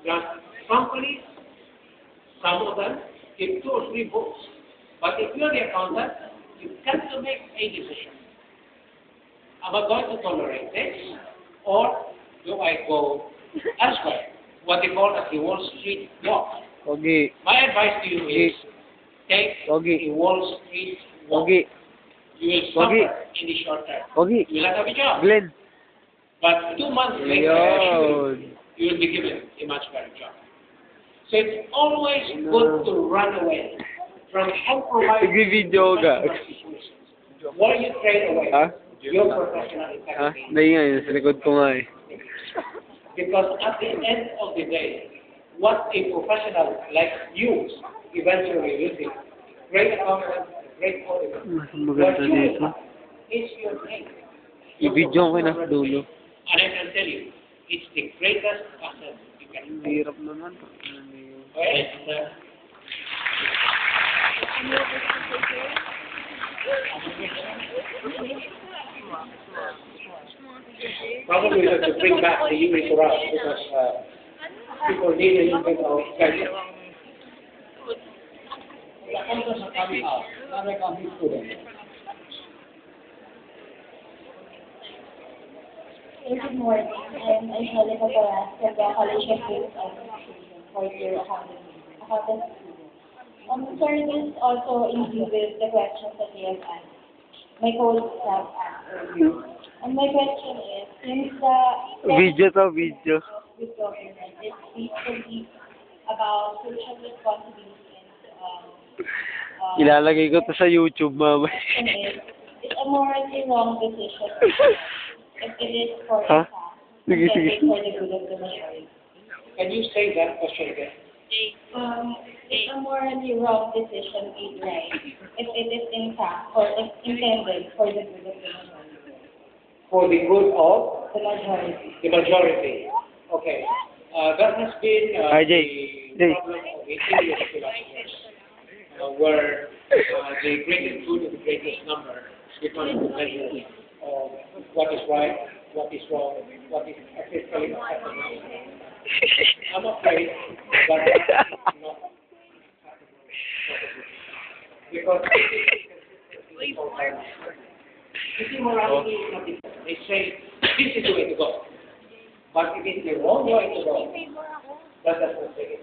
Now, companies, some of them, give 2 or 3 books. But if you're the accountant, you got to make a decision. Am I going to tolerate this, or do I go elsewhere? What they call as the Wall Street walk. Okay. My advice to you is take a Wall Street walk. Okay. You will suffer in the short term. Okay. You will not have a job. Glenn. But 2 months later, you will be given a much better job. So it's always good to run away from compromising Nag-video ka. situations. What you trade away? Ha? Your professional Ha? integrity. Dahil nga yun, sa likod ko nga eh. Because at the end of the day, what a professional like you eventually will be, great accountant, great auditor, Mas what maganda you will dito. have is your name. I-video ko na dulo. And I can tell you, it's the greatest asset you can have. Hirap naman. Okay? Probably we have to bring back the unit for us because people need a little bit of guidance. Good morning. I'm Angelica Paras from the College of Business Administration, fourth-year accountant student. Sir, this also included the questions that you have asked. My colleagues have asked earlier. And my question is, since the Video to, video. with government is basically about social responsibility and Ilalagay ko to sa YouTube, mama. it's a morally wrong decision if it is for Huh? the Sige, sige. for the good of the majority. Can you say that question again? It's a morally wrong decision made right if it is in fact or if intended for the good of the majority. For the good of The majority. the majority. Okay. That has been RJ. the problem of the Indian philosophers, where the greatest good is the greatest number becomes the measure of what is right, what is wrong, what is ethically acceptable. I'm afraid that that's not because you see, morality is not different. They say this is the way to go, but it is the wrong way to go. That does not say it.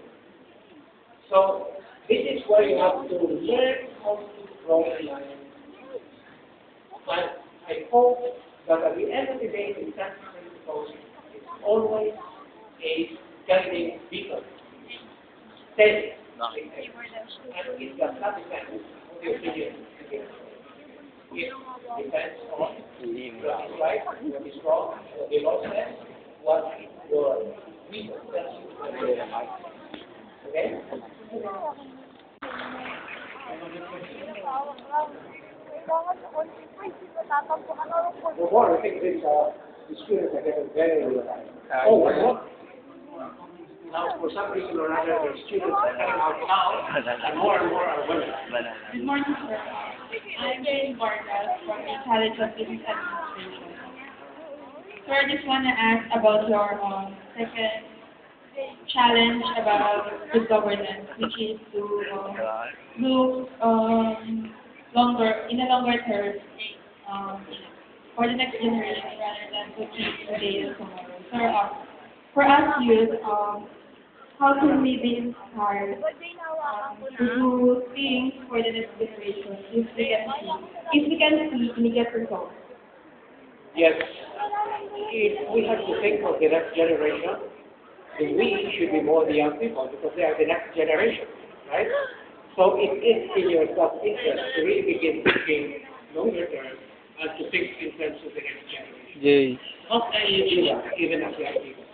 So this is where you have to learn how to draw a line. And I hope that at the end of the day, the tax principles is always a guiding beacon. Steady. And it does not depend on the opinion. It depends on what is right, what is wrong, what the law says, what your reason tells you. Okay? The more I think this, the students are getting very relaxed. Oh, one more. Now, for some reason or other, the students are coming out now, and more are women. Good morning, sir. I'm Jane Vargas from the College of Business Administration. Sir, I just want to ask about your second challenge about good governance, which is to look in a longer term for the next generation rather than to keep today and tomorrow. Sir, for us youth, how can we be inspired to do things for the next generation if we can see immediate results? Yes, if we have to think of the next generation, then we should be more the young people because they are the next generation, right? So it is in your self-interest to really begin thinking longer term and to think in terms of the next generation. Yay. How can you do that, even as young people?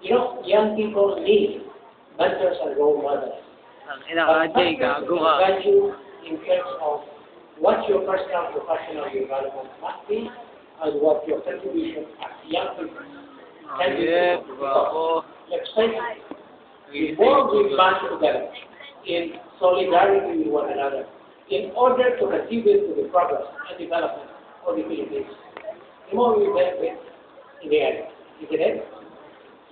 You know, young people need mentors and role models. Ina ka, Jay, gago ka. Guide you in terms of what your personal professional development must be and what your contribution as young people can be. Yeah, bravo. Let's face it, the more we band together in solidarity with one another in order to contribute to the progress and development of the Philippines, the more we benefit in the end, isn't it?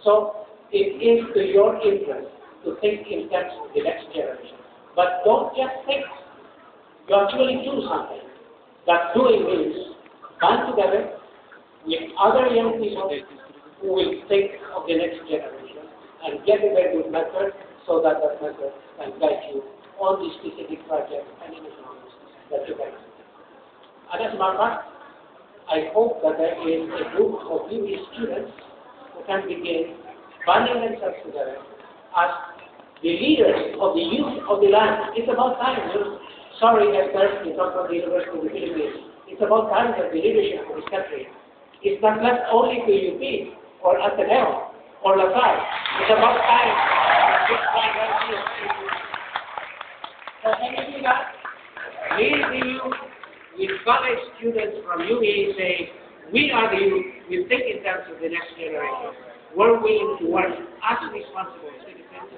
So it is to your interest to think in terms of the next generation. But don't just think. You actually do something. That doing means band together with other young people who will think of the next generation and get a very good method so that that method can guide you on the specific project and initiatives that you can. And as a matter of fact, I hope that there is a group of UV students who can begin banding themselves together as the leaders of the youth of the land. It's about time. Sorry, Esther, you talk about the University of the Philippines. It's about time that the leadership of this country is not left only to UP or Ateneo or LaSalle. It's about time. So anything that leave the youth with college students from UAE say, we are the youth, we think in terms of the next generation. We're willing to work as responsible citizens.